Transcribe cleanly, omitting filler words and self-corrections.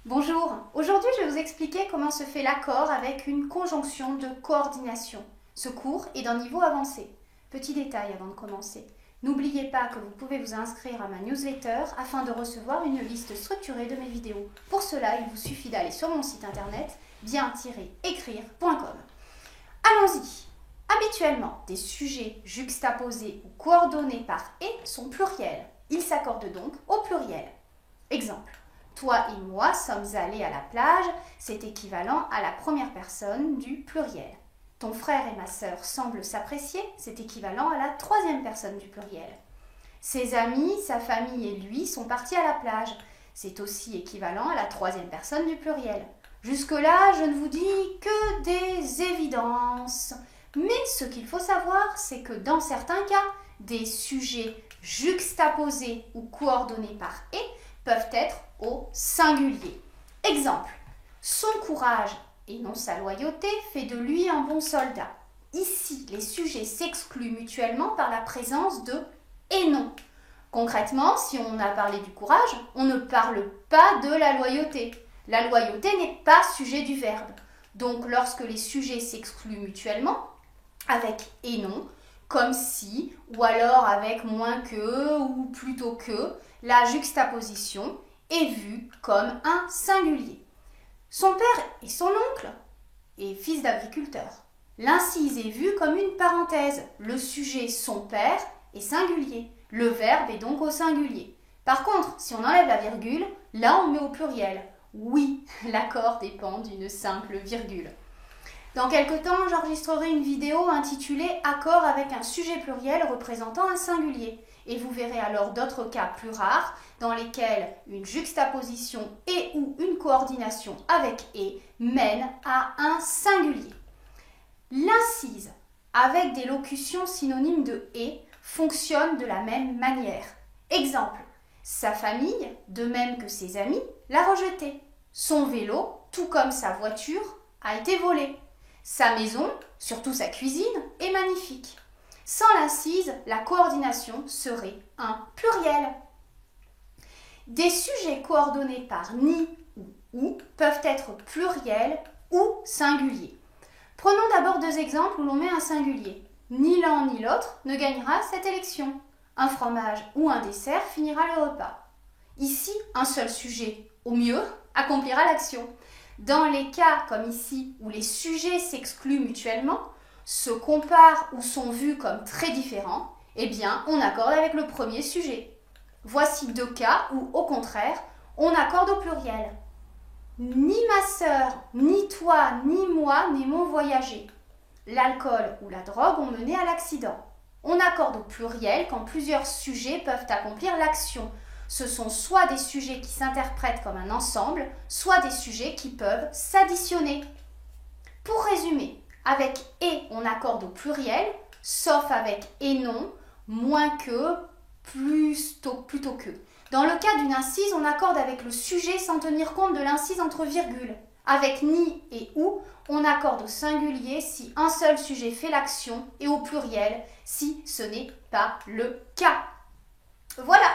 Bonjour, aujourd'hui je vais vous expliquer comment se fait l'accord avec une conjonction de coordination. Ce cours est d'un niveau avancé. Petit détail avant de commencer, n'oubliez pas que vous pouvez vous inscrire à ma newsletter afin de recevoir une liste structurée de mes vidéos. Pour cela, il vous suffit d'aller sur mon site internet bien-écrire.com. Allons-y. Habituellement, des sujets juxtaposés ou coordonnés par « et » sont pluriels. Ils s'accordent donc au pluriel. Exemple. Toi et moi sommes allés à la plage, c'est équivalent à la première personne du pluriel. Ton frère et ma sœur semblent s'apprécier, c'est équivalent à la troisième personne du pluriel. Ses amis, sa famille et lui sont partis à la plage, c'est aussi équivalent à la troisième personne du pluriel. Jusque-là, je ne vous dis que des évidences. Mais ce qu'il faut savoir, c'est que dans certains cas, des sujets juxtaposés ou coordonnés par « et » peuvent être au singulier. Exemple, son courage et non sa loyauté fait de lui un bon soldat. Ici, les sujets s'excluent mutuellement par la présence de « et non ». Concrètement, si on a parlé du courage, on ne parle pas de la loyauté. La loyauté n'est pas sujet du verbe. Donc, lorsque les sujets s'excluent mutuellement, avec « et non », comme si, ou alors avec « moins que » ou « plutôt que », la juxtaposition est vue comme un singulier. Son père et son oncle est fils d'agriculteur. L'incise est vue comme une parenthèse. Le sujet « son père » est singulier. Le verbe est donc au singulier. Par contre, si on enlève la virgule, là on met au pluriel. Oui, l'accord dépend d'une simple virgule. Dans quelque temps, j'enregistrerai une vidéo intitulée « Accord avec un sujet pluriel représentant un singulier » et vous verrez alors d'autres cas plus rares dans lesquels une juxtaposition et ou une coordination avec « et » mène à un singulier. L'incise avec des locutions synonymes de « et » fonctionne de la même manière. Exemple, sa famille, de même que ses amis, l'a rejeté. Son vélo, tout comme sa voiture, a été volé. Sa maison, surtout sa cuisine, est magnifique. Sans l'incise, la coordination serait un pluriel. Des sujets coordonnés par ni ou peuvent être pluriels ou singuliers. Prenons d'abord deux exemples où l'on met un singulier. Ni l'un ni l'autre ne gagnera cette élection. Un fromage ou un dessert finira le repas. Ici, un seul sujet, au mieux, accomplira l'action. Dans les cas comme ici, où les sujets s'excluent mutuellement, se comparent ou sont vus comme très différents, eh bien, on accorde avec le premier sujet. Voici deux cas où, au contraire, on accorde au pluriel. Ni ma sœur, ni toi, ni moi n'aimons voyager. L'alcool ou la drogue ont mené à l'accident. On accorde au pluriel quand plusieurs sujets peuvent accomplir l'action. Ce sont soit des sujets qui s'interprètent comme un ensemble, soit des sujets qui peuvent s'additionner. Pour résumer, avec « et » on accorde au pluriel, sauf avec « et non », moins que, plutôt que. Dans le cas d'une incise, on accorde avec le sujet sans tenir compte de l'incise entre virgules. Avec « ni » et « ou », on accorde au singulier si un seul sujet fait l'action et au pluriel si ce n'est pas le cas. Voilà!